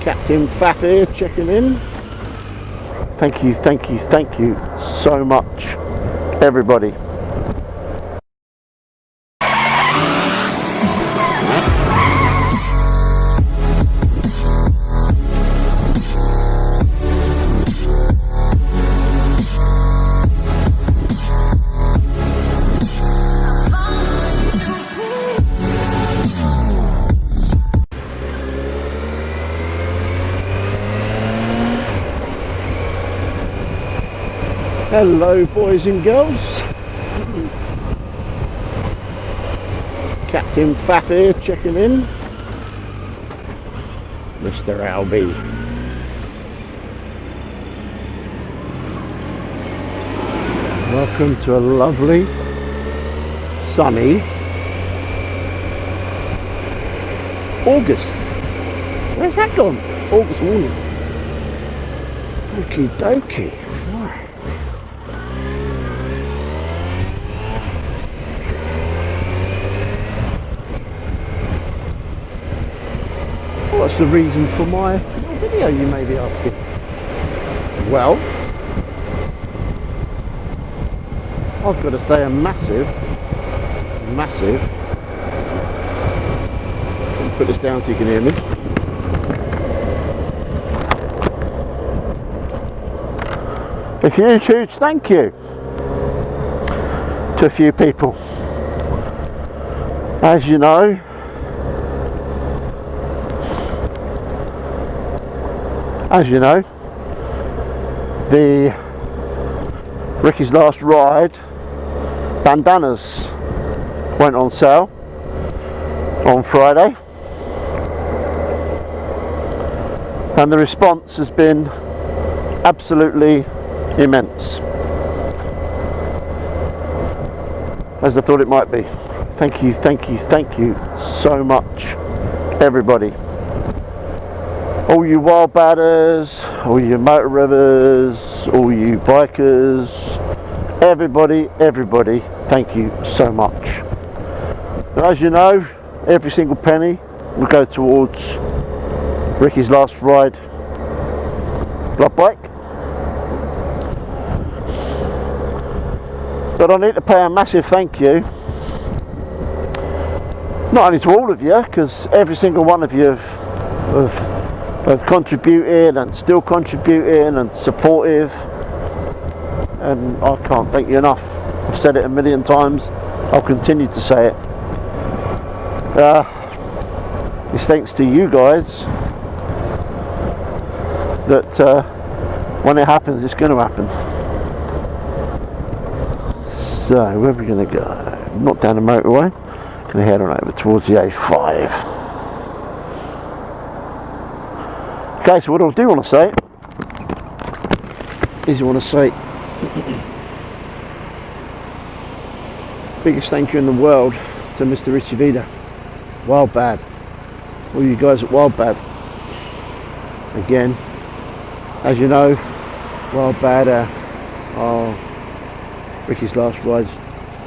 Captain Faff here checking in. Thank you so much, everybody. Hello boys and girls, Captain Faff here checking in, Mr. Albie. Welcome to a lovely, sunny August. Where's that gone? August morning. Okie dokie. What's the reason for my video, you may be asking? Well, I've got to say a massive, let me put this down so you can hear me. A huge thank you to a few people. As you know, the Ricky's Last Ride bandanas went on sale on Friday, and the response has been absolutely immense, as I thought it might be. Thank you so much, everybody. All you wild badders, all you motor revvers, all you bikers, everybody, thank you so much. And as you know, every single penny will go towards Ricky's Last Ride blood bike. But I need to pay a massive thank you, not only to all of you, because every single one of you have contributed and still contributing and supportive, and I can't thank you enough. I've said it a million times, I'll continue to say it. It's thanks to you guys that when it happens, it's going to happen. So where are we going to go? Not down the motorway, going to head on over towards the A5. Okay, so what I do want to say is biggest thank you in the world to Mr. Richie Vida, Wild Bad, all you guys at Wild Bad. Again, as you know, Wild Bad are Ricky's Last Ride's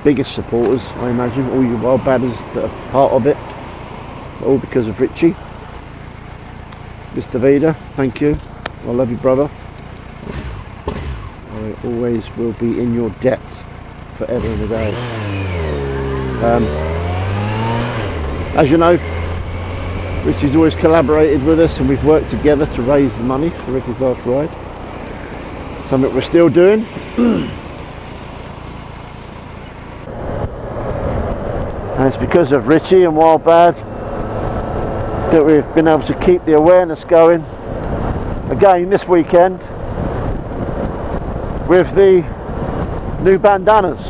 biggest supporters, I imagine. All you Wild Badders that are part of it, all because of Richie. Mr. Vida, thank you. I love you, brother. I always will be in your debt forever and a day. As you know, Richie's always collaborated with us, and we've worked together to raise the money for Ricky's Last Ride. Something we're still doing. And it's because of Richie and Wild Bad that we've been able to keep the awareness going again this weekend with the new bandanas,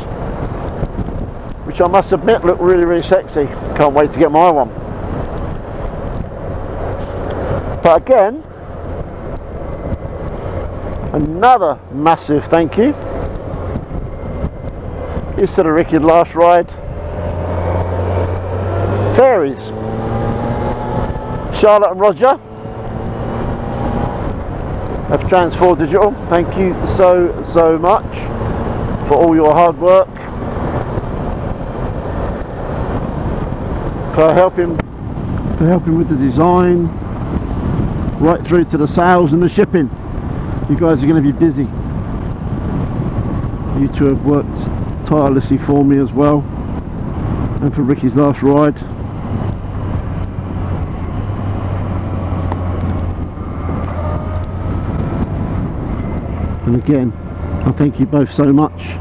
which I must admit look really sexy. Can't wait to get my one. But again, another massive thank you is to the Ricky's Last Ride fairies, Charlotte and Roger of Trans4 Digital. Thank you so much for all your hard work, for helping with the design, right through to the sales and the shipping. You guys are going to be busy. You two have worked tirelessly for me as well, and for Ricky's Last Ride. And again, I thank you both so much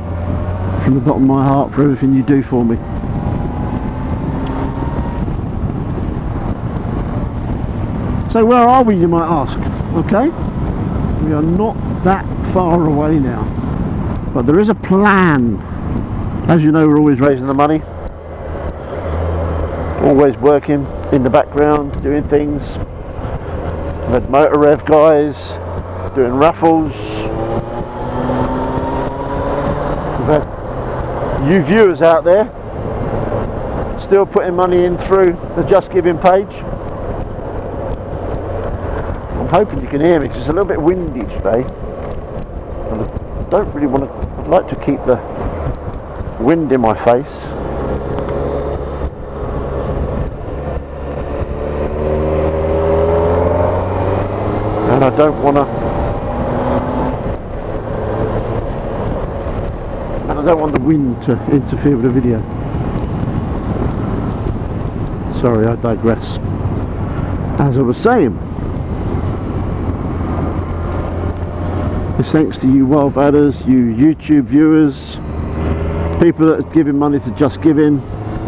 from the bottom of my heart for everything you do for me. So where are we, you might ask? Okay, we are not that far away now, but there is a plan. As you know, we're always raising the money, always working in the background, doing things. We've had Motor Rev guys doing raffles. We've had you viewers out there still putting money in through the Just Giving page. I'm hoping you can hear me because it's a little bit windy today, and I don't really want to. I'd like to keep the wind in my face. And I don't want the wind to interfere with the video. Sorry, I digress. As I was saying, it's thanks to you wild badders, you YouTube viewers, people that are giving money to Just Giving,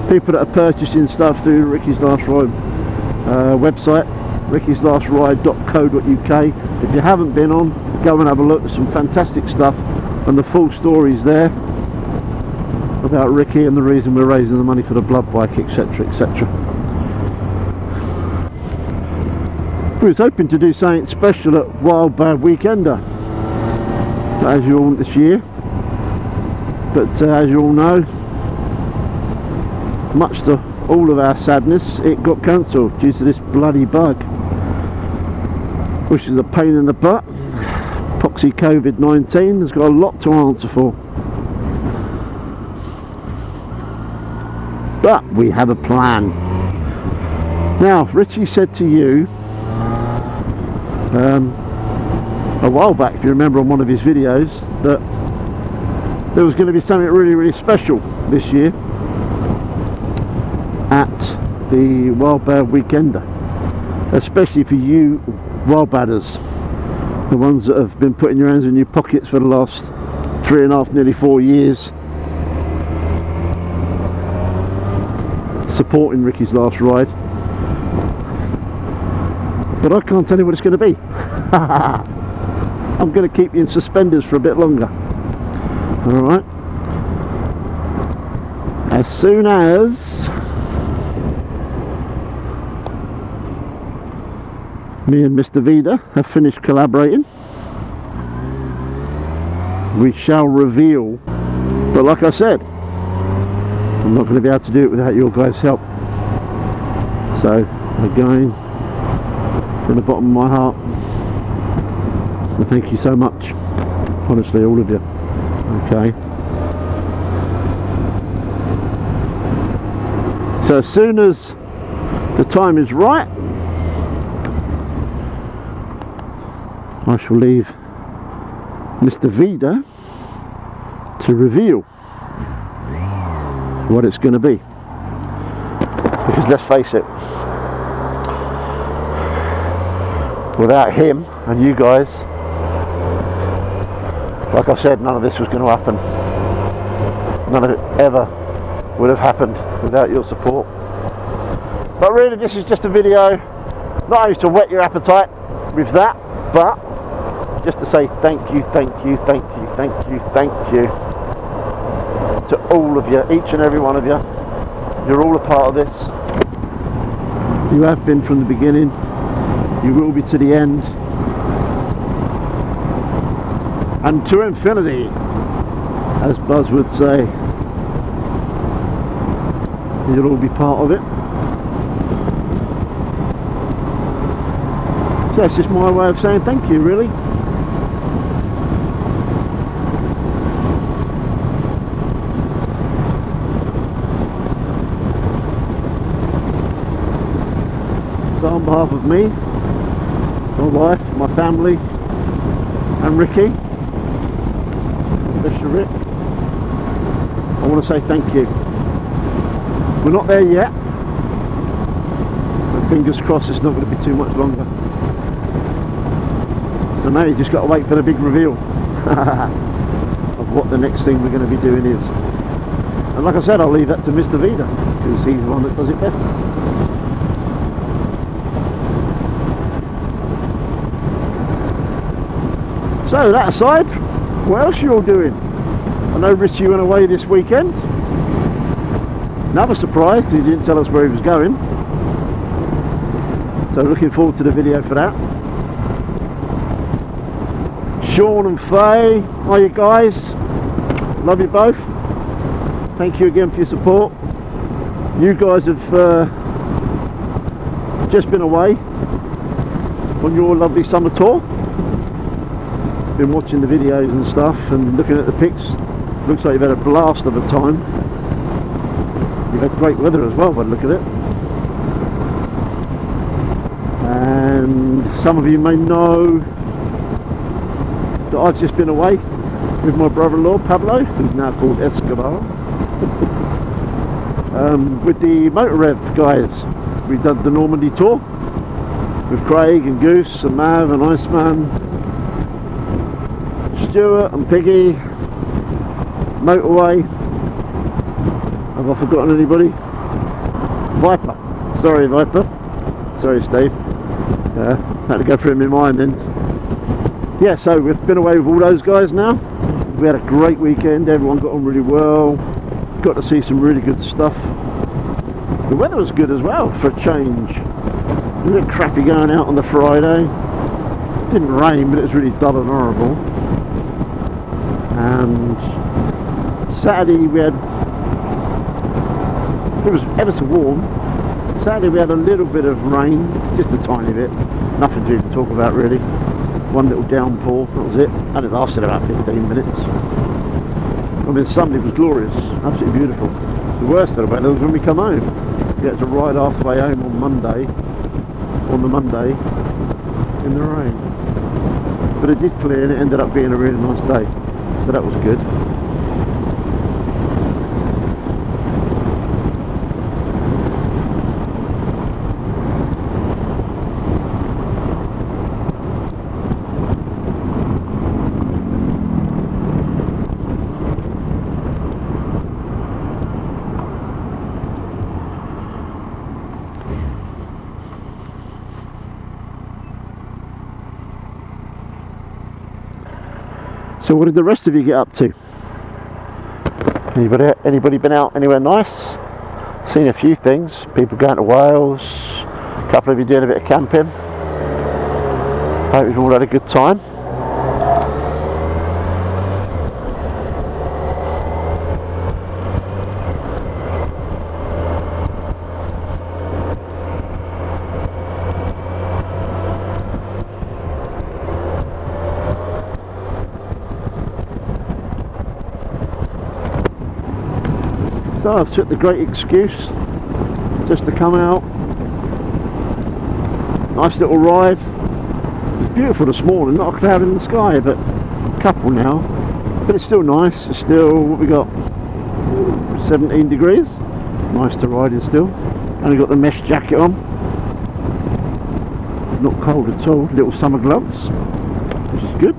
people that are purchasing stuff through Ricky's Last Ride website, rickyslast.ride.co.uk. If you haven't been on, go and have a look. There's some fantastic stuff and the full stories there about Ricky and the reason we're raising the money for the blood bike, etc, etc. We was hoping to do something special at Wild Bad Weekender, as you all this year, but as you all know, much to all of our sadness, it got cancelled due to this bloody bug, which is a pain in the butt. Poxy COVID-19 has got a lot to answer for, but we have a plan. Now, Richie said to you a while back, if you remember, on one of his videos, that there was going to be something really, really special this year at the Wild Bad Weekender, especially for you wild badders, the ones that have been putting your hands in your pockets for the last 3.5, nearly 4 years, supporting Ricky's Last Ride. But I can't tell you what it's going to be. I'm going to keep you in suspenders for a bit longer. Alright? As soon as me and Mr. Vida have finished collaborating, we shall reveal. But like I said, I'm not going to be able to do it without your guys' help. So again, from the bottom of my heart, well, thank you so much, honestly, all of you. Okay, so as soon as the time is right, I shall leave Mr. Vida to reveal what it's going to be, because let's face it, without him and you guys, like I said, none of this was going to happen. None of it ever would have happened without your support. But really, this is just a video not only to whet your appetite with that, but just to say thank you, thank you, thank you, thank you, thank you to all of you, each and every one of you. You're all a part of this. You have been from the beginning. You will be to the end. And to infinity, as Buzz would say. You'll all be part of it. So it's just my way of saying thank you, really. So on behalf of me my wife, my family, and Ricky, especially Rick. I want to say thank you. We're not there yet, but fingers crossed it's not going to be too much longer. So now you just got to wait for the big reveal of what the next thing we're going to be doing is. And like I said, I'll leave that to Mr. Vida, because he's the one that does it best. So that aside, what else are you all doing? I know Richie went away this weekend. Another surprise, he didn't tell us where he was going. So looking forward to the video for that. Sean and Faye, how are you guys? Love you both. Thank you again for your support. You guys have just been away on your lovely summer tour. Been watching the videos and stuff and looking at the pics. Looks like you've had a blast of a time. You've had great weather as well by the look of it. And some of you may know that I've just been away with my brother-in-law Pablo, who's now called Escobar. With the Motor Rev guys, we've done the Normandy tour with Craig and Goose and Mav and Iceman, Stuart and Piggy, Motorway. Have I forgotten anybody? Viper. Sorry, Viper. Sorry, Steve. Had to go through my mind then. Yeah, so we've been away with all those guys now. We had a great weekend. Everyone got on really well. Got to see some really good stuff. The weather was good as well for a change. A little crappy going out on the Friday. It didn't rain, but it was really dull and horrible. And Saturday we had, it was ever so warm. Saturday we had a little bit of rain, just a tiny bit, nothing to even talk about really. One little downpour, that was it, and it lasted about 15 minutes. I mean, Sunday was glorious, absolutely beautiful. The worst of the weather was when we come home. We had to ride halfway home on the Monday in the rain. But it did clear and it ended up being a really nice day, so that was good. So what did the rest of you get up to? Anybody been out anywhere nice? Seen a few things. People going to Wales. A couple of you doing a bit of camping. Hope you've all had a good time. So I've took the great excuse just to come out. Nice little ride. It's beautiful this morning, not a cloud in the sky, but a couple now. But it's still nice. It's still, what we got, 17 degrees. Nice to ride in still. Only got the mesh jacket on. It's not cold at all. Little summer gloves, which is good.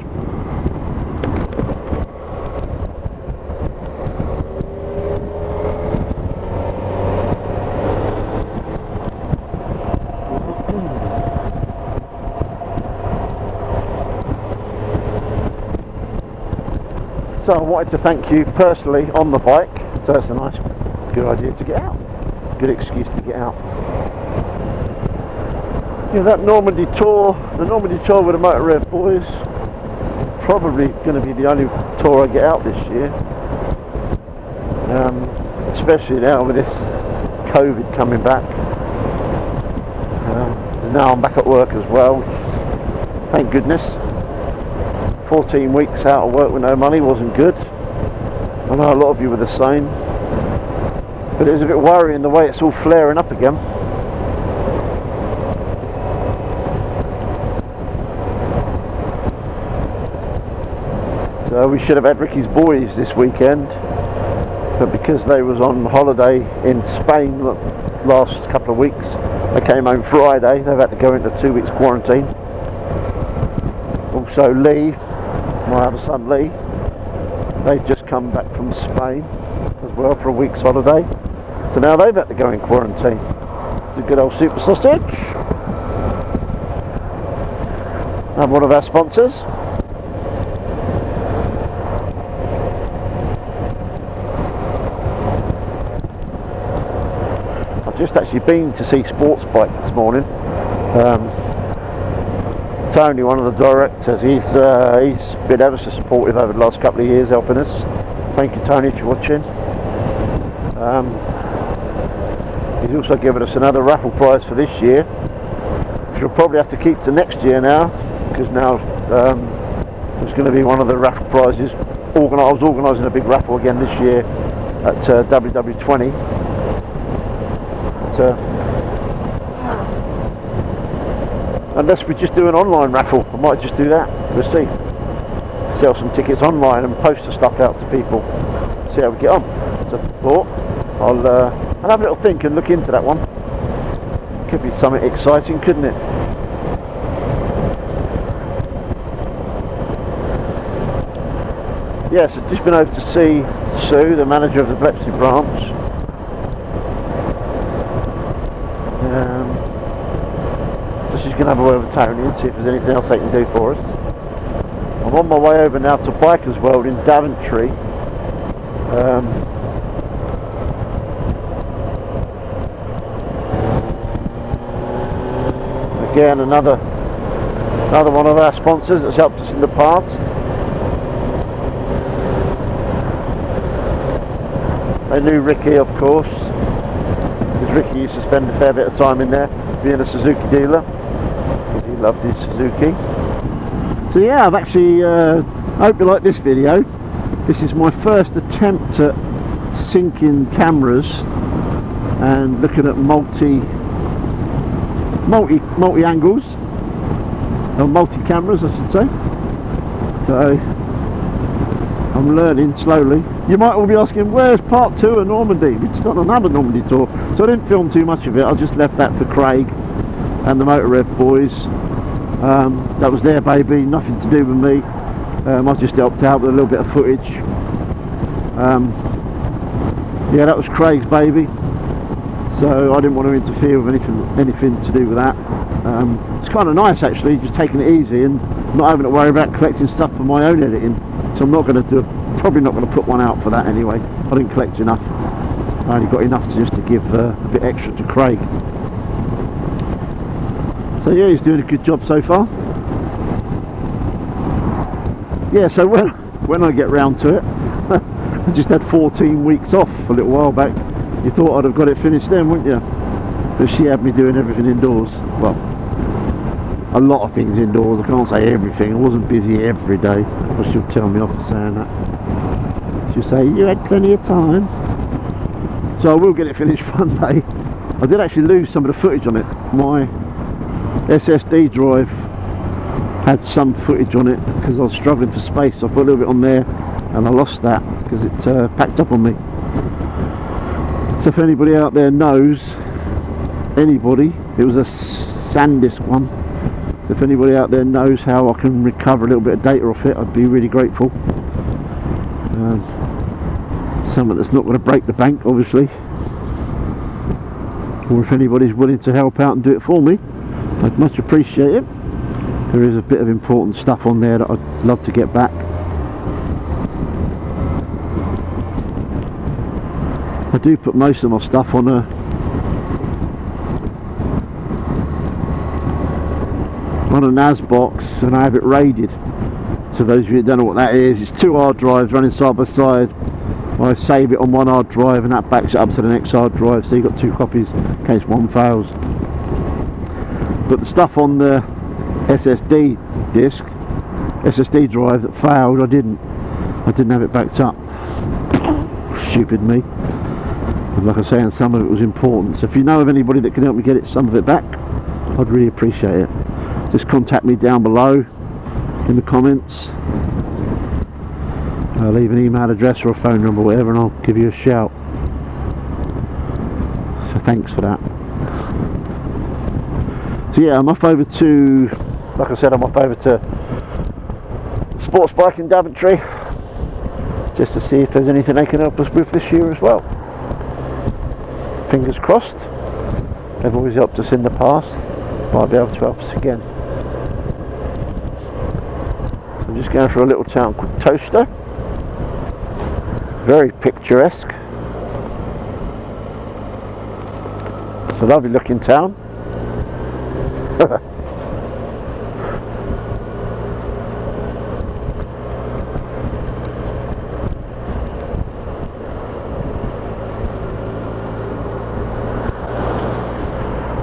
So I wanted to thank you personally on the bike, so it's a nice, good idea to get out, good excuse to get out. Yeah, that Normandy tour, the Normandy tour with the Motor Rev boys, probably going to be the only tour I get out this year, especially now with this COVID coming back. So now I'm back at work as well, thank goodness. 14 weeks out of work with no money wasn't good. I know a lot of you were the same, but it was a bit worrying the way it's all flaring up again. So we should have had Ricky's boys this weekend, but because they was on holiday in Spain last couple of weeks, they came home Friday. They've had to go into 2 weeks quarantine. Also Lee, my other son Lee, they've just come back from Spain as well for a week's holiday, so now they've had to go in quarantine. It's a good old super sausage, and one of our sponsors. I've just actually been to see Sports Bike this morning. Tony, one of the directors, he's been ever so supportive over the last couple of years, helping us. Thank you, Tony, if you're watching. He's also given us another raffle prize for this year, which we'll probably have to keep to next year now, because now there's going to be one of the raffle prizes. I was organising a big raffle again this year at WW20. Unless we just do an online raffle, I might just do that. We'll see. Sell some tickets online and post the stuff out to people. See how we get on. So I thought I'll have a little think and look into that one. Could be something exciting, couldn't it? Yes, I've just been over to see Sue, the manager of the Bletchley branch. So she's going to have a word with Tony and see if there's anything else they can do for us. I'm on my way over now to Bikers World in Daventry. Again, another one of our sponsors that's helped us in the past. They knew Ricky, of course, because Ricky used to spend a fair bit of time in there being a Suzuki dealer, because he loved his Suzuki. So yeah, I've actually I hope you like this video. This is my first attempt at syncing cameras and looking at multi angles, or multi cameras I should say. So I'm learning slowly. You might all be asking, where's part 2 of Normandy? We're just on another Normandy tour, so I didn't film too much of it. I just left that for Craig and the Motor Rev boys. That was their baby, nothing to do with me. I just helped out with a little bit of footage. Yeah, that was Craig's baby, so I didn't want to interfere with anything to do with that. It's kind of nice actually, just taking it easy and not having to worry about collecting stuff for my own editing. So I'm not going to probably not going to put one out for that anyway. I didn't collect enough. I only got enough just to give a bit extra to Craig. So yeah, he's doing a good job so far. Yeah, so when I get round to it, I just had 14 weeks off a little while back. You thought I'd have got it finished then, wouldn't you? But she had me doing everything indoors. Well, a lot of things indoors. I can't say everything. I wasn't busy every day. But she'll tell me off for saying that. She'll say, you had plenty of time. So I will get it finished one day. I did actually lose some of the footage on it. My SSD drive had some footage on it because I was struggling for space. So I put a little bit on there and I lost that because it packed up on me. So if anybody out there knows, it was a SanDisk one. So if anybody out there knows how I can recover a little bit of data off it, I'd be really grateful. Something that's not going to break the bank, obviously. Or if anybody's willing to help out and do it for me, I'd much appreciate it. There is a bit of important stuff on there that I'd love to get back. I do put most of my stuff on a NAS box and I have it RAIDed. So those of you who don't know what that is, it's 2 hard drives running side by side. I save it on one hard drive and that backs it up to the next hard drive, so you've got 2 copies in case one fails. But the stuff on the SSD drive that failed, I didn't have it backed up. Stupid me. And like I say, and some of it was important, so if you know of anybody that can help me get some of it back, I'd really appreciate it. Just contact me down below in the comments. leave an email address or a phone number, whatever, and I'll give you a shout. So thanks for that. So yeah, I'm off over to, like I said, I'm off over to Sports Bike in Daventry, just to see if there's anything they can help us with this year as well. Fingers crossed. They've always helped us in the past, might be able to help us again. So I'm just going through a little town called Toaster. Very picturesque. It's a lovely looking town.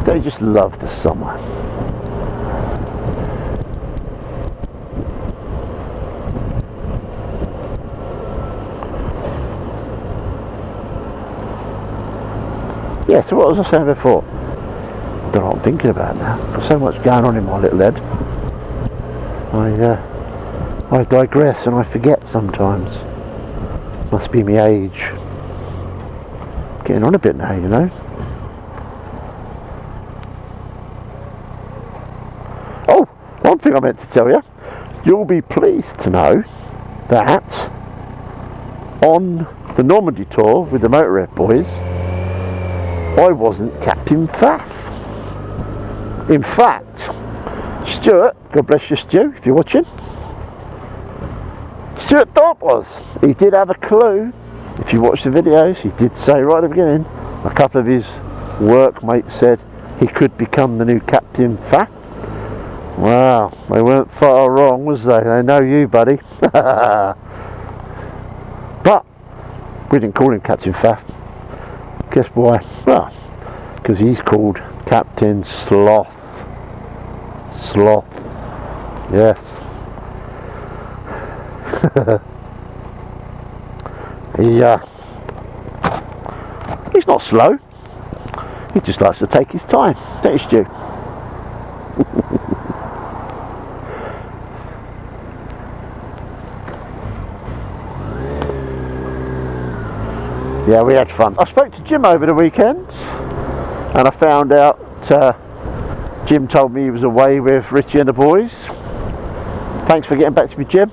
They just love the summer. Yeah, so what was I saying before? I don't know what I'm thinking about now. Got so much going on in my little head. I digress and I forget sometimes. Must be my age. Getting on a bit now, you know. Oh, one thing I meant to tell you. You'll be pleased to know that on the Normandy tour with the Motorhead boys, I wasn't Captain Faff. In fact, Stuart, God bless you Stu, if you're watching, Stuart Thorpe was. He did have a clue. If you watch the videos, he did say right at the beginning, a couple of his workmates said he could become the new Captain Faff. Wow, they weren't far wrong, was they? They know you, buddy. But we didn't call him Captain Faff. Guess why? Well, because he's called Captain Sloth. Sloth. Yes. He's not slow. He just likes to take his time. Don't you, Stu? Yeah, we had fun. I spoke to Jim over the weekend and I found out Jim told me he was away with Richie and the boys. Thanks for getting back to me, Jim.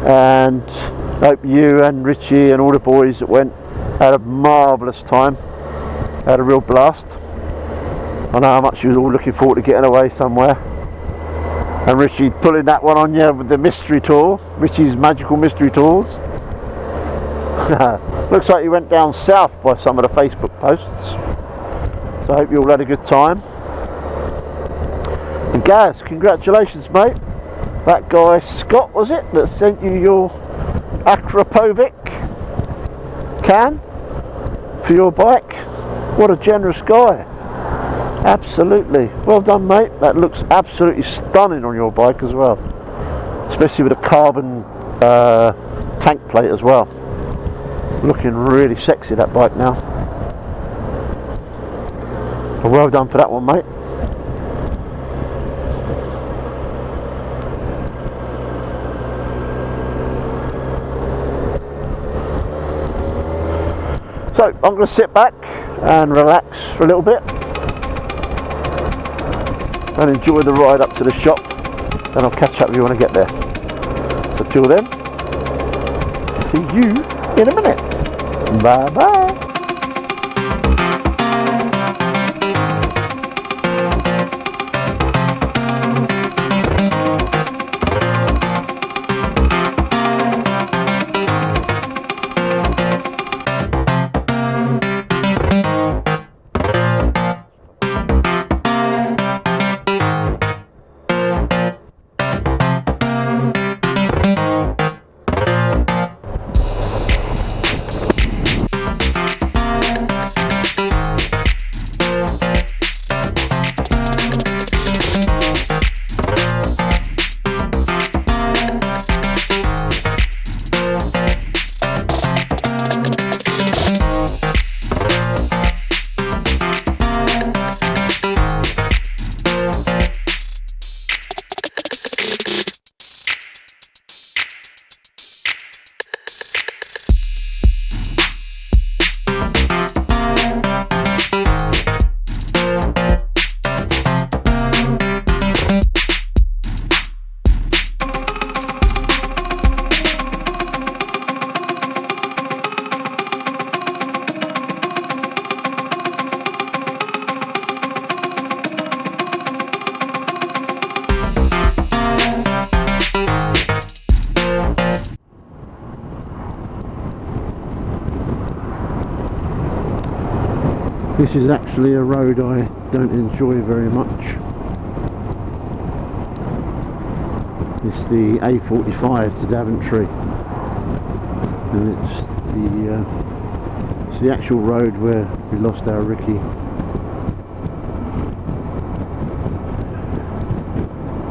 And I hope you and Richie and all the boys that went had a marvellous time. Had a real blast. I know how much you was all looking forward to getting away somewhere. And Richie pulling that one on you with the mystery tour, Richie's magical mystery tours. Looks like you went down south by some of the Facebook posts. So I hope you all had a good time. And Gaz, congratulations mate. That guy Scott, was it, that sent you your Akrapovic can for your bike? What a generous guy. Absolutely. Well done mate. That looks absolutely stunning on your bike as well. Especially with a carbon tank plate as well. Looking really sexy, that bike now. Well done for that one mate. So I'm going to sit back and relax for a little bit and enjoy the ride up to the shop, and I'll catch up with you when I get there. So till then, see you in a minute. Bye bye. This is actually a road I don't enjoy very much. It's the A45 to Daventry, and it's the actual road where we lost our Ricky.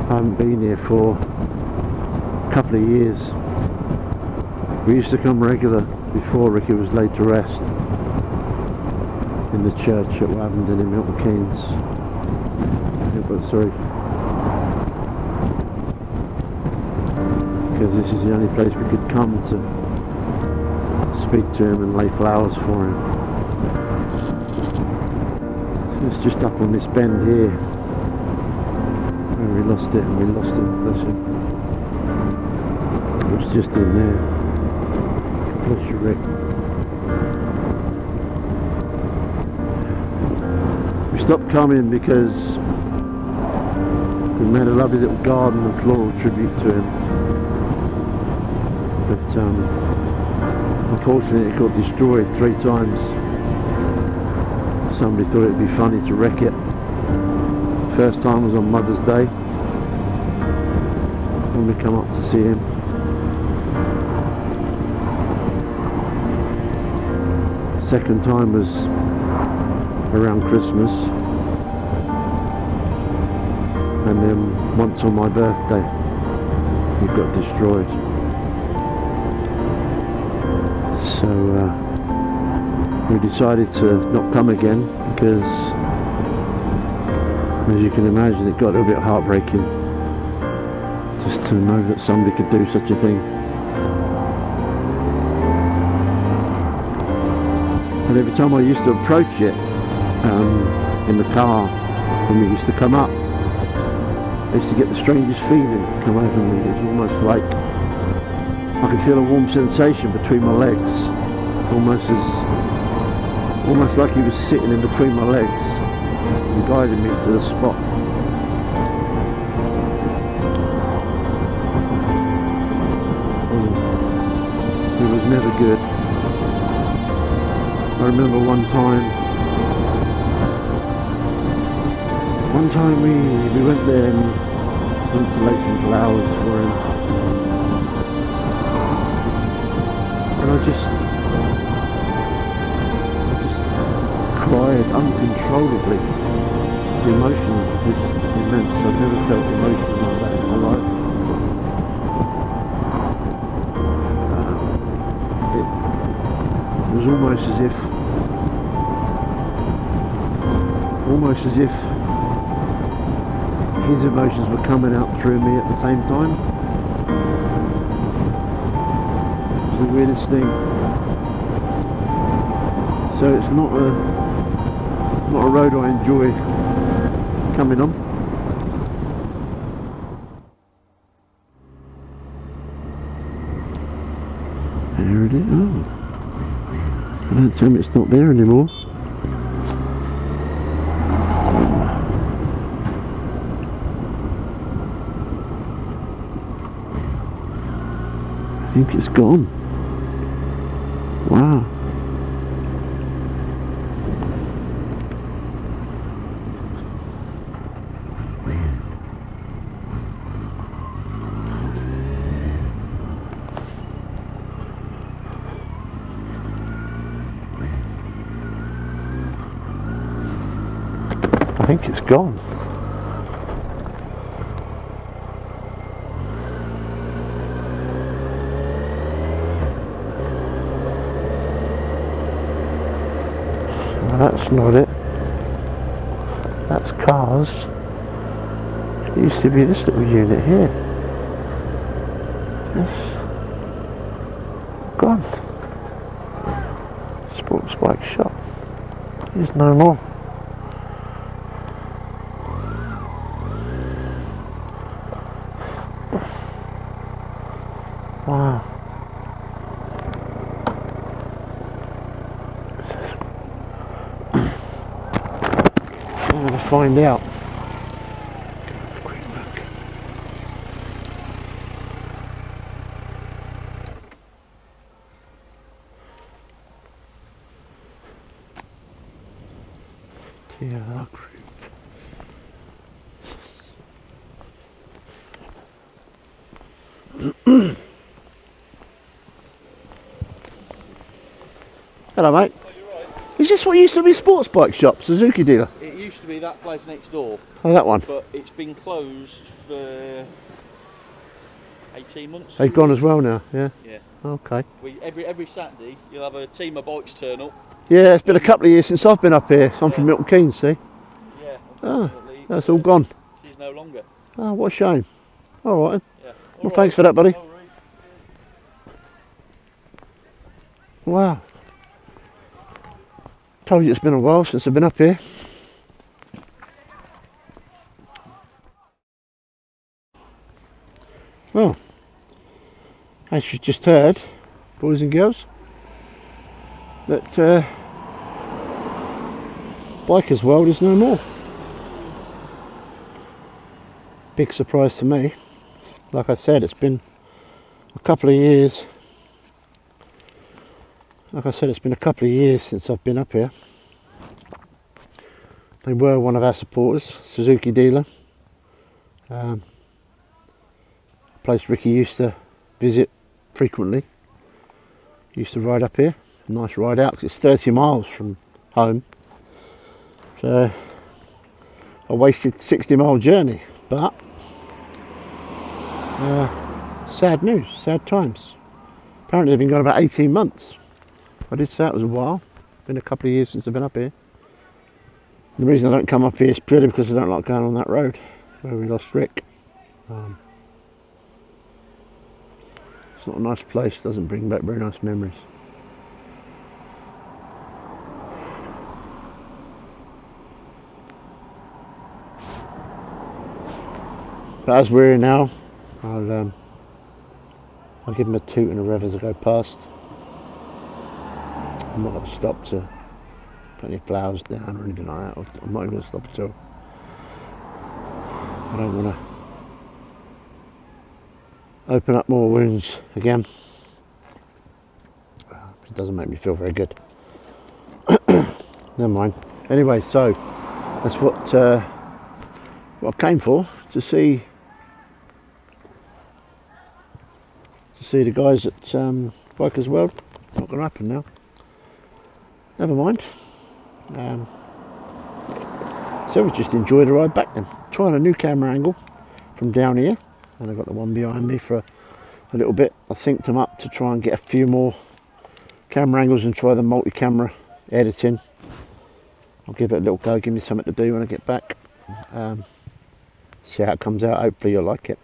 I haven't been here for a couple of years. We used to come regular before Ricky was laid to rest in the church at Wavendon in Milton Keynes. Sorry, because this is the only place we could come to speak to him and lay flowers for him. So it's just up on this bend here where we lost it, and we lost him, bless him. It was just in there. Bless you, Rick. We stopped coming because we made a lovely little garden and floral tribute to him, but unfortunately it got destroyed 3 times. Somebody thought it'd be funny to wreck it. First time was on Mother's Day when we come up to see him. Second time was around Christmas, and then once on my birthday it got destroyed. So we decided to not come again because, as you can imagine, it got a little bit heartbreaking just to know that somebody could do such a thing. And every time I used to approach it in the car when we used to come up, I used to get the strangest feeling come over me. It was almost like I could feel a warm sensation between my legs, almost like he was sitting in between my legs and guiding me to the spot. It was never good. I remember one time we went there and went to lay some flowers for him, and I just cried uncontrollably. The emotions were just immense. I've never felt emotions like that in my life. It was almost as if his emotions were coming out through me at the same time. It was the weirdest thing. So it's not a road I enjoy coming on. There it is. Oh, don't tell me it's not there anymore. I think it's gone. Wow. I think it's gone. That's not it. That's cars. It used to be this little unit here. Yes. Gone. Sports bike shop. There's no more. Wow. I'm going to find out. Let's go have a quick look. Yeah, group. Hello, mate. Oh, you're right. Is this what used to be sports bike shop, Suzuki dealer? It used to be that place next door, Oh, that one. but it's been closed for 18 months. They've gone as well now, yeah? Yeah. Okay. Every Saturday you'll have a team of bikes turn up. Yeah, it's been a couple of years since I've been up here. So I'm from Milton Keynes, see? Yeah. Ah, Unfortunately, that's all gone. She's no longer. Oh, what a shame. All right. Yeah. Well, thanks for that, buddy. All right. Wow. Told you it's been a while since I've been up here. Well, as you just heard, boys and girls, that Bikers World is no more. Big surprise to me. Like I said, it's been a couple of years. Like I said, it's been a couple of years since I've been up here. They were one of our supporters, Suzuki dealer. Place Ricky used to visit frequently. Used to ride up here. Nice ride out because it's 30 miles from home. So I wasted 60-mile journey, but sad news, sad times. Apparently they've been gone about 18 months. I did say it was a while. Been a couple of years since I've been up here. The reason I don't come up here is purely because I don't like going on that road where we lost Rick. It's not a nice place, doesn't bring back very nice memories. But as we're here now, I'll give him a toot and a rev as I go past. I'm not going to stop to put any flowers down or anything like that. I'm not even going to stop at all. I don't want to open up more wounds again. It doesn't make me feel very good. Never mind. Anyway, so that's what I came for, to see the guys at Bikers World. Not going to happen now. Never mind. So we just enjoyed the ride back then. Trying a new camera angle from down here, and I've got the one behind me for a little bit. I synced them up to try and get a few more camera angles and try the multi-camera editing. I'll give it a little go, give me something to do when I get back. See how it comes out. Hopefully you'll like it.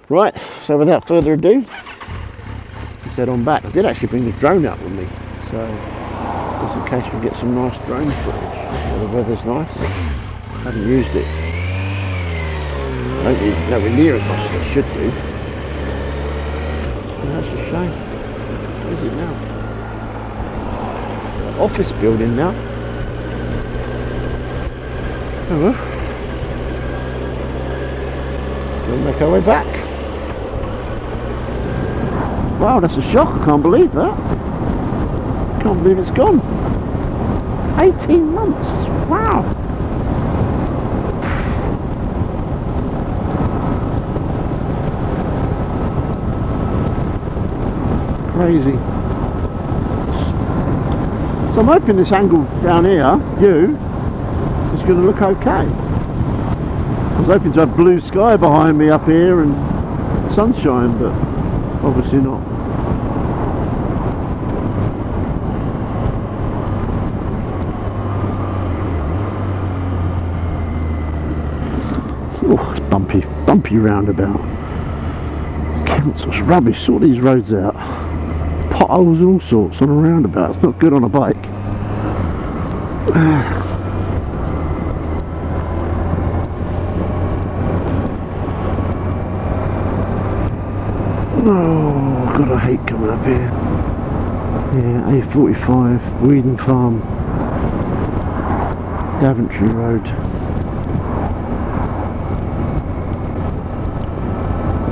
Right, so without further ado, let's head on back. I did actually bring the drone out with me, so just in case we get some nice drone footage. The weather's nice. I haven't used it. I don't use it nowhere near as much as I should do. And that's a shame. What is it now? Office building now. Oh well. We'll make our way back. Wow, that's a shock. I can't believe that. Can't believe it's gone. 18 months. Wow. Crazy. So I'm hoping this angle down here, is going to look okay. I was hoping to have blue sky behind me up here and sunshine, but obviously not. Oh, it's bumpy roundabout. Council's rubbish. Sort these roads out. Potholes and all sorts on a roundabout. It's not good on a bike. Oh, God, I hate coming up here. Yeah, A45, Weedon Farm, Daventry Road.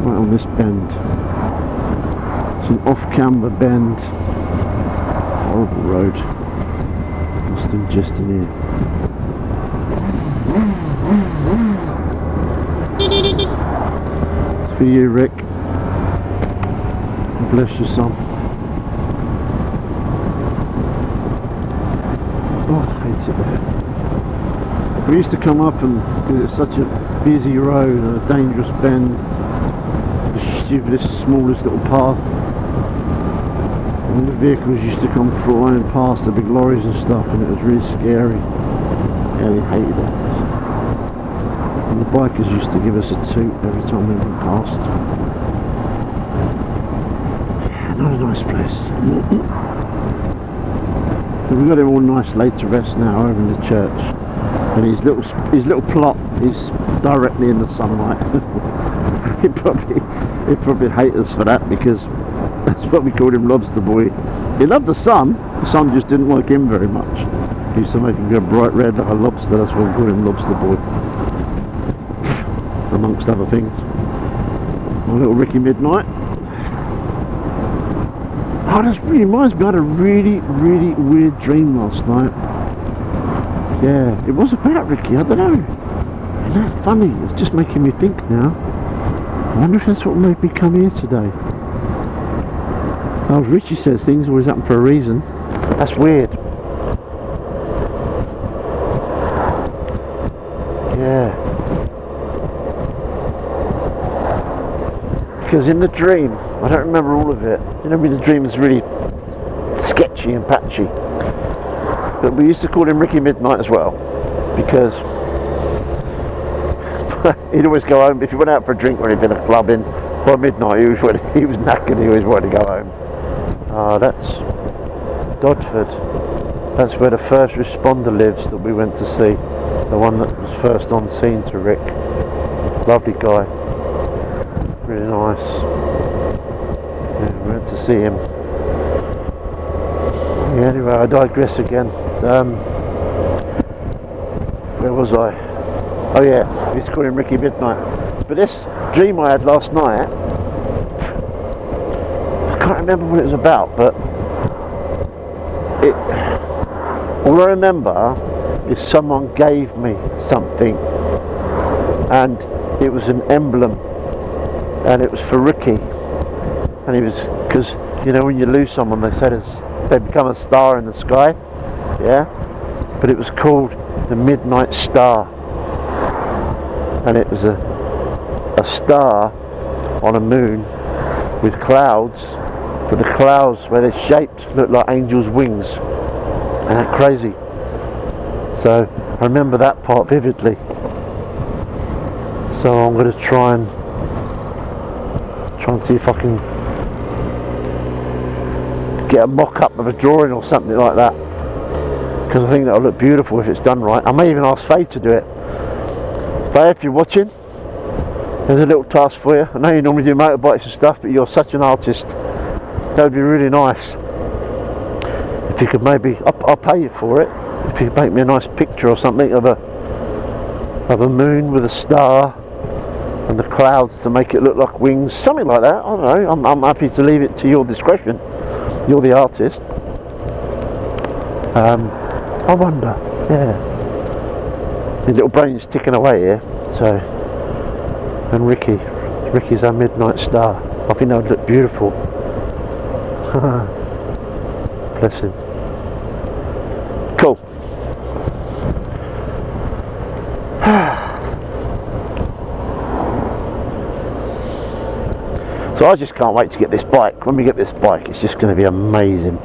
Right on this bend. It's an off-camber bend. Horrible road. Just in here. for you, Rick. Bless you, son. Oh, I hate it there. We used to come up, and because it's such a busy road and a dangerous bend, the stupidest, smallest little path, and the vehicles used to come flying past, the big lorries and stuff, and it was really scary. Yeah, we hated it. And the bikers used to give us a toot every time we went past. Yeah, not a nice place. But we've got him all nice laid to rest now over in the church, and his little plot is directly in the sunlight. he'd probably hate us for that, because that's what we called him, Lobster Boy. He loved the sun just didn't like him very much. He used to make him go bright red like a lobster, that's why we called him Lobster Boy, amongst other things. My little Ricky Midnight. Oh, that really reminds me, I had a really weird dream last night. Yeah, it was about Ricky, I don't know. Isn't that funny? It's just making me think now. I wonder if that's what made me come here today. Oh, Richie says things always happen for a reason. That's weird. Yeah. Because in the dream, I don't remember all of it. You know, the dream is really sketchy and patchy. But we used to call him Ricky Midnight as well, because he'd always go home. If he went out for a drink or he'd been a clubbing, by midnight he was knackered, he always wanted to go home. Ah, that's Dodford. That's where the first responder lives that we went to see. The one that was first on scene to Rick. Lovely guy. Really nice. Yeah, we went to see him. Yeah, anyway, I digress again. Where was I? Oh yeah, we used to call him Ricky Midnight. But this dream I had last night, I can't remember what it was about, but all I remember is someone gave me something, and it was an emblem, and it was for Ricky, and he was, because you know when you lose someone they say they become a star in the sky, yeah, but it was called the Midnight Star, and it was a star on a moon with clouds, but the clouds where they're shaped look like angels' wings. And that crazy. So I remember that part vividly. So I'm going to try and see if I can get a mock-up of a drawing or something like that, because I think that'll look beautiful if it's done right. I may even ask Faye to do it. Faye, if you're watching, there's a little task for you. I know you normally do motorbikes and stuff, but you're such an artist. That would be really nice. If you could maybe, I'll pay you for it. If you could make me a nice picture or something of a moon with a star and the clouds to make it look like wings, something like that. I don't know. I'm happy to leave it to your discretion. You're the artist. I wonder. Yeah. My little brain's ticking away here. So. And Ricky's our Midnight Star. I think that would look beautiful. Bless him. Cool. So I just can't wait to get this bike. When we get this bike, it's just going to be amazing.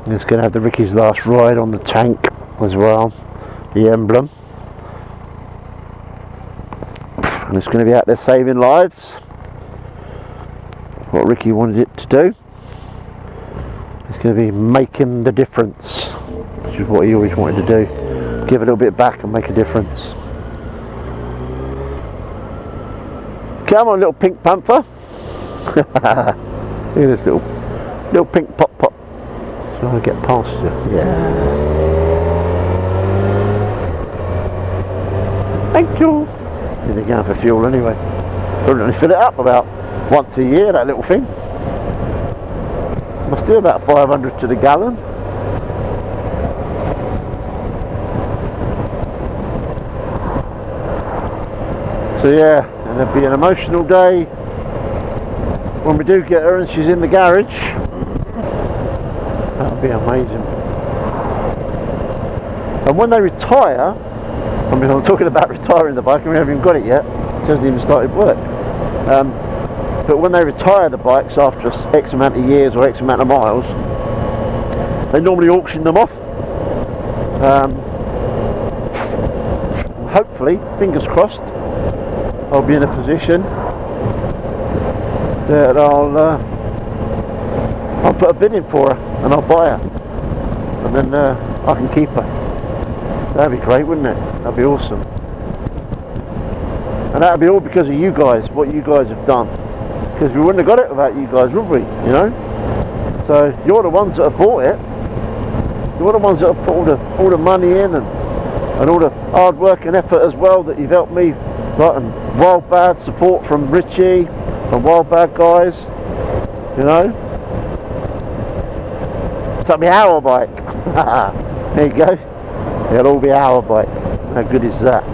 And it's going to have the Ricky's Last Ride on the tank as well, the emblem. And it's going to be out there saving lives. What Ricky wanted it to do. It's going to be making the difference, which is what he always wanted to do. Give a little bit back and make a difference. Come on, little pink panther. Look at this little pink pop. So I get past you. Yeah. Thank you. You're going for fuel anyway. We'll only fill it up about once a year, that little thing. Must do about 500 to the gallon. So yeah, and it'll be an emotional day when we do get her and she's in the garage. That'll be amazing. And when they retire, I mean, I'm talking about retiring the bike and we haven't even got it yet. It hasn't even started work. But when they retire the bikes after X amount of years or X amount of miles, they normally auction them off. Hopefully, fingers crossed, I'll be in a position that I'll put a bid in for her and I'll buy her, and then I can keep her. That'd be great, wouldn't it? That'd be awesome. And that'd be all because of you guys, what you guys have done. Because we wouldn't have got it without you guys, would we? You know. So you're the ones that have bought it. You're the ones that have put all the money in and all the hard work and effort as well that you've helped me. Like, and Wild Bad support from Richie and Wild Bad guys. You know. It's like my hour bike. There you go. It'll all be our bike. How good is that?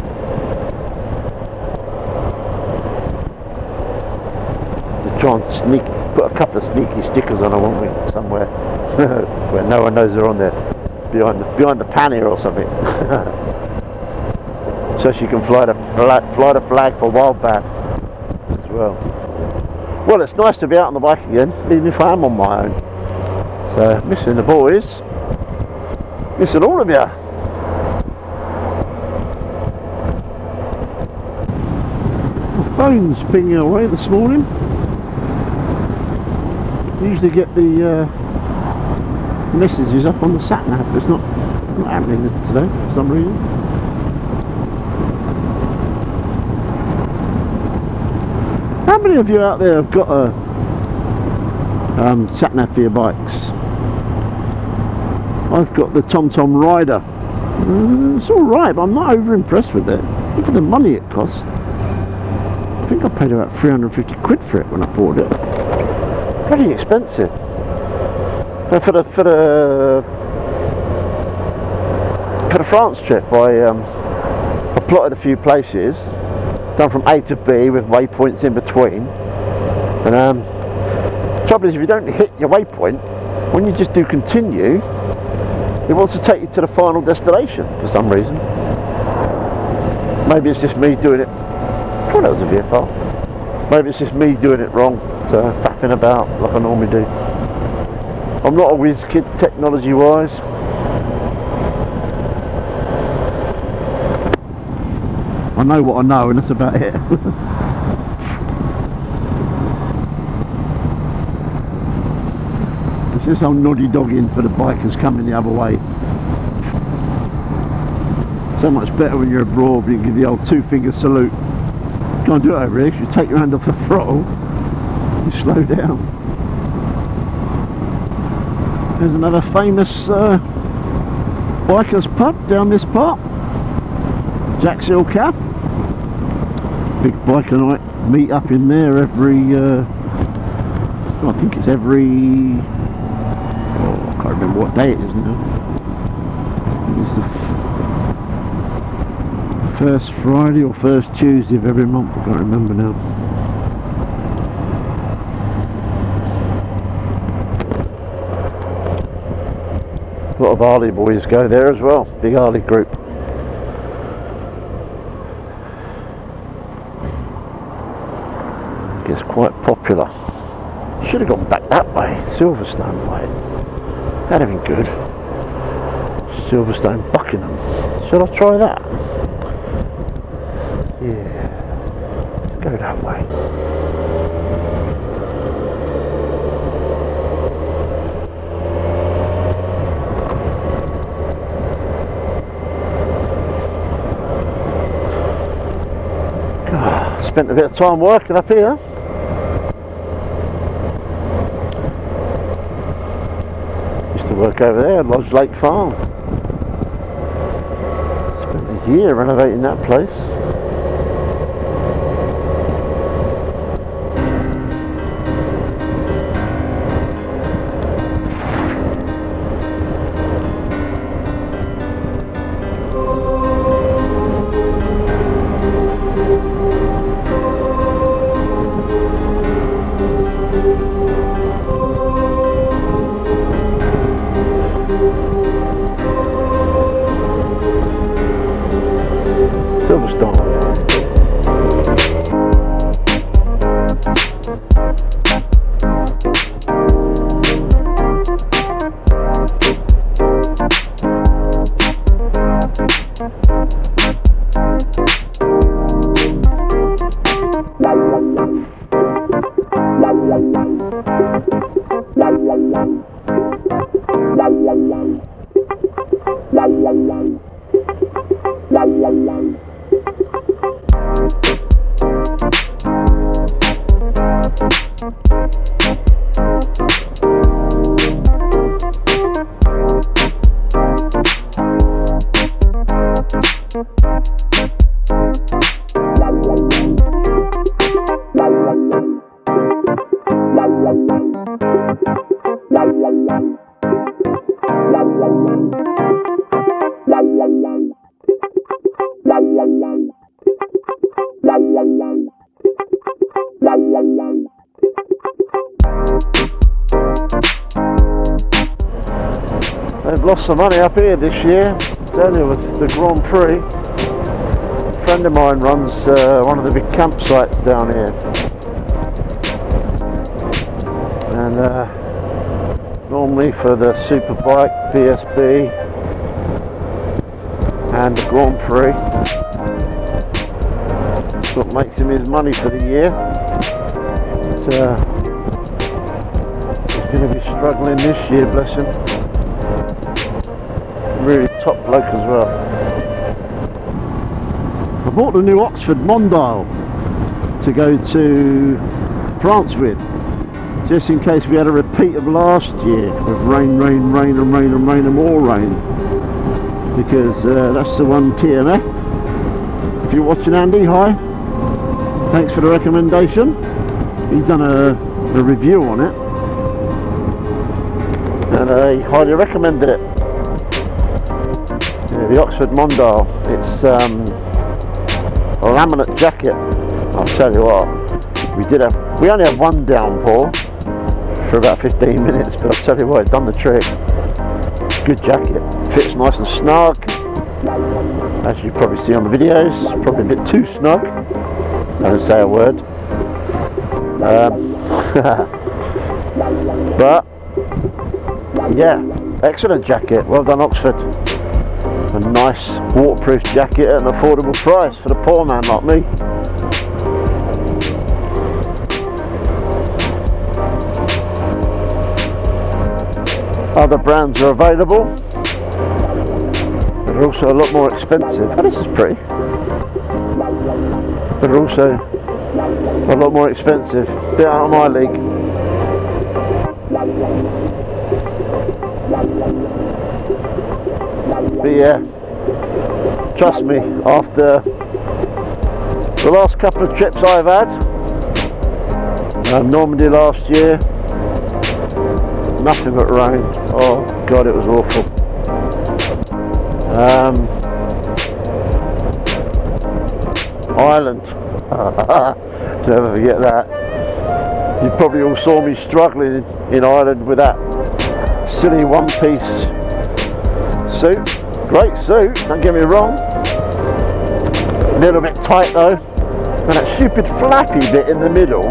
To try and put a couple of sneaky stickers on her, won't we? Somewhere where no one knows they're on there, behind the pannier or something, so she can fly the flag for Wild Bad as well. Well, it's nice to be out on the bike again, even if I am on my own. So missing the boys, missing all of you. Phone's pinging away this morning. Usually get the messages up on the sat nav, but it's not happening this today for some reason. How many of you out there have got a sat nav for your bikes? I've got the TomTom Rider. It's alright, but I'm not over impressed with it. Look at the money it costs. I think I paid about 350 quid for it when I bought it. Pretty expensive. And for the France trip, I plotted a few places, done from A to B with waypoints in between. And the trouble is, if you don't hit your waypoint, when you just do continue, it wants to take you to the final destination for some reason. Maybe it's just me doing it. Oh, that was a VFR. Maybe it's just me doing it wrong, so faffing about like I normally do. I'm not a whiz kid technology wise. I know what I know and that's about it. It's just I'm noddy dogging for the bikers coming the other way. So much better when you're abroad, you can give the old two-finger salute. Can't do it over here because you take your hand off the throttle, you slow down. There's another famous bikers pub down this part, Jack's Hill Cafe. Big biker night meet up in there every I think it's every, I can't remember what day it is now. It's the first Friday or first Tuesday of every month, I can't remember now. A lot of Harley boys go there as well, big Harley group. Gets quite popular. Should have gone back that way, Silverstone way. That'd have been good. Silverstone, Buckingham. Shall I try that? Yeah, let's go that way. God, spent a bit of time working up here. Used to work over there at Lodge Lake Farm. Spent a year renovating that place. almost done. They've lost some money up here this year, certainly with the Grand Prix. A friend of mine runs one of the big campsites down here, and normally for the Superbike, PSB and the Grand Prix, that's what makes him his money for the year. But, he's going to be struggling this year, bless him. Really top bloke as well. I bought the new Oxford Mondale to go to France with, just in case we had a repeat of last year with rain, rain, rain and rain and rain and more rain, because that's the one TMF. If you're watching, Andy, hi, thanks for the recommendation. He's done a review on it and I highly recommended it. Yeah, the Oxford Mondale. It's a laminate jacket. I'll tell you what, we only had one downpour for about 15 minutes, but I'll tell you what, it's done the trick. Good jacket, fits nice and snug, as you probably see on the videos. Probably a bit too snug, don't say a word. But yeah, excellent jacket, well done Oxford. A nice waterproof jacket at an affordable price for the poor man like me. Other brands are available, but they're also a lot more expensive. Oh, this is pretty. But they're also a lot more expensive. Bit out of my league. But yeah, trust me, after the last couple of trips I've had, Normandy last year, nothing but rain. Oh God, it was awful. Ireland, never forget that. You probably all saw me struggling in Ireland with that silly one-piece suit. Great suit, don't get me wrong. A little bit tight though, and that stupid flappy bit in the middle,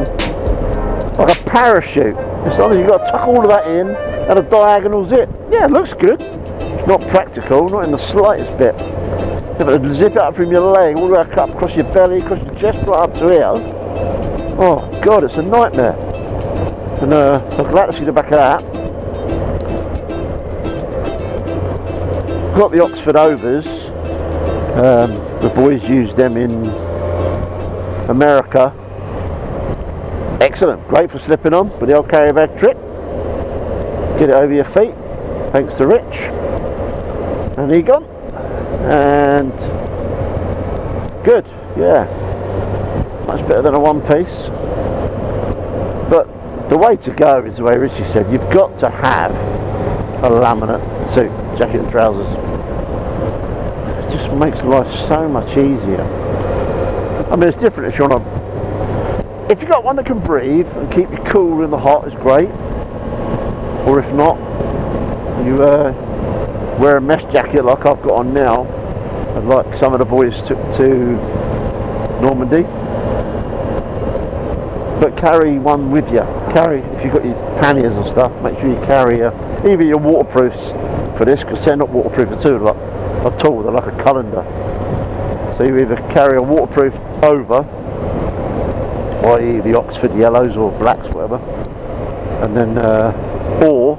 like a parachute. As long as you've got to tuck all of that in and a diagonal zip. Yeah, it looks good. It's not practical, not in the slightest bit. You have to zip it up from your leg, all the way up across your belly, across your chest, right up to here. Oh God, it's a nightmare. And I'm glad to see the back of that. Got the Oxford Overs. The boys used them in America. Excellent, great for slipping on with the old carry bag trick. Get it over your feet, thanks to Rich and Egon. And good, yeah, much better than a one piece. But the way to go is the way Richie said, you've got to have a laminate suit, jacket and trousers. It just makes life so much easier. I mean, it's different if you're on a, if you've got one that can breathe and keep you cool in the hot, is great. Or if not, you wear a mesh jacket like I've got on now, And like some of the boys took to Normandy. But carry one with you. Carry, if you've got your panniers and stuff, make sure you carry either your waterproofs for this, because they're not waterproof at all, they're like a colander. So you either carry a waterproof over, i.e. the Oxford yellows or blacks, whatever, and then or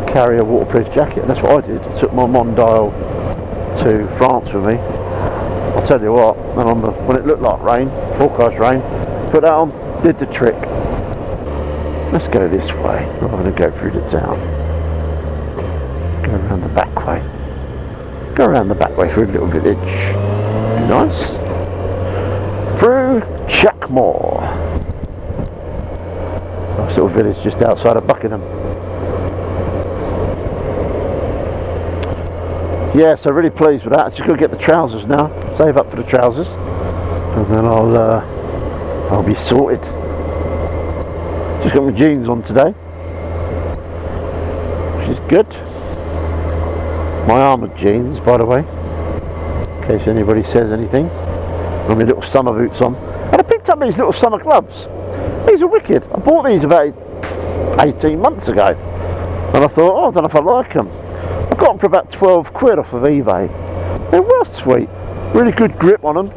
carry a waterproof jacket. And that's what I did. I took my Mondial to France with me. I'll tell you what, and when it looked like rain, forecast rain, put that on, did the trick. Let's go this way rather than go through the town. Go around the back way. Go around the back way through a little village. Be nice. Through Checkmore. Nice little village just outside of Buckingham. Yeah, so really pleased with that. Just got to get the trousers now. Save up for the trousers, and then I'll be sorted. Just got my jeans on today, which is good. My armoured jeans, by the way, in case anybody says anything. And my little summer boots on. And I picked up these little summer gloves. These are wicked. I bought these about 18 months ago, and I thought, oh, I don't know if I like them. I got them for about 12 quid off of eBay. They were sweet. Really good grip on them.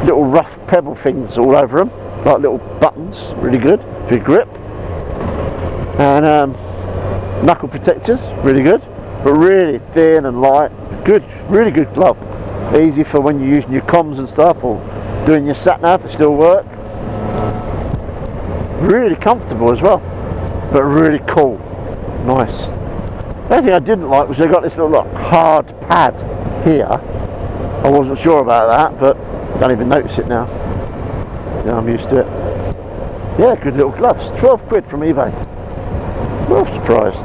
Little rough pebble things all over them, like little buttons. Really good. Good grip. And knuckle protectors. Really good. But really thin and light. Good. Really good glove. Easy for when you're using your comms and stuff, or doing your sat nav. It still work. Really comfortable as well. But really cool. Nice. The only thing I didn't like was they got this little hard pad here. I wasn't sure about that, but I don't even notice it now. Yeah, I'm used to it. Yeah, good little gloves. 12 quid from eBay. Well surprised.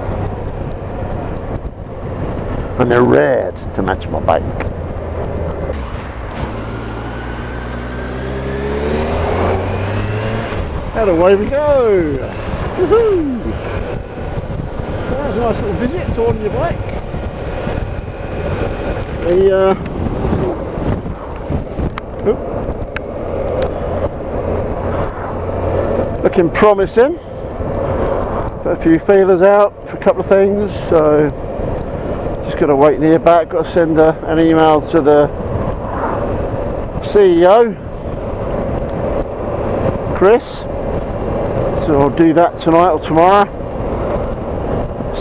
And they're red to match my bike. And away we go. Woohoo! That was a nice little visit to on your bike. Looking promising. Put a few feelers out for a couple of things, so just got to wait and hear back. Got to send an email to the CEO, Chris. So I'll do that tonight or tomorrow.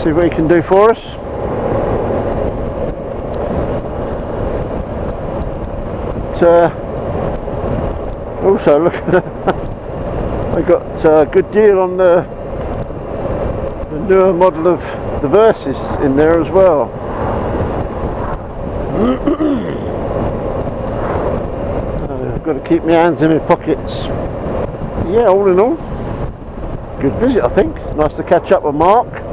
See what he can do for us. Also, look, I got a good deal on the newer model of the Versys in there as well. I've got to keep my hands in my pockets. Yeah, all in all, good visit I think. Nice to catch up with Mark.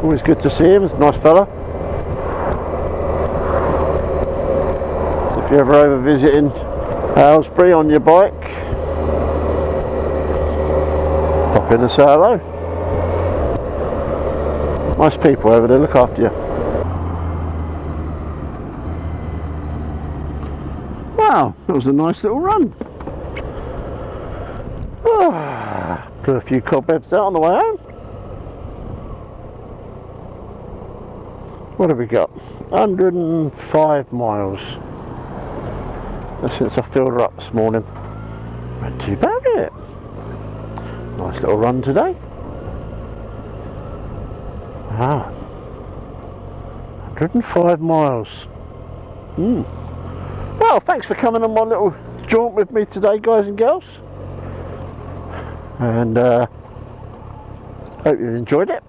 Always good to see him, he's a nice fella. So if you're ever over visiting Aylesbury on your bike, pop in and say hello. Nice people over there, look after you. Wow, that was a nice little run. Put a few cobwebs out on the way home. What have we got? 105 miles. That's since I filled her up this morning. Not too bad, is it? Nice little run today. Wow. 105 miles. Well, thanks for coming on my little jaunt with me today, guys and girls. And hope you enjoyed it.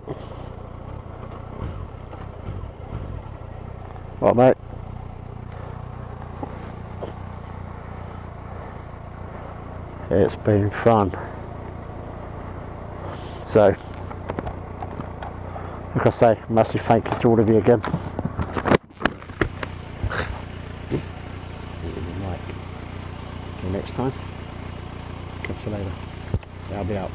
Right, mate. It's been fun. So, like I say, massive thank you to all of you again. Till next time. Catch you later. I'll be out.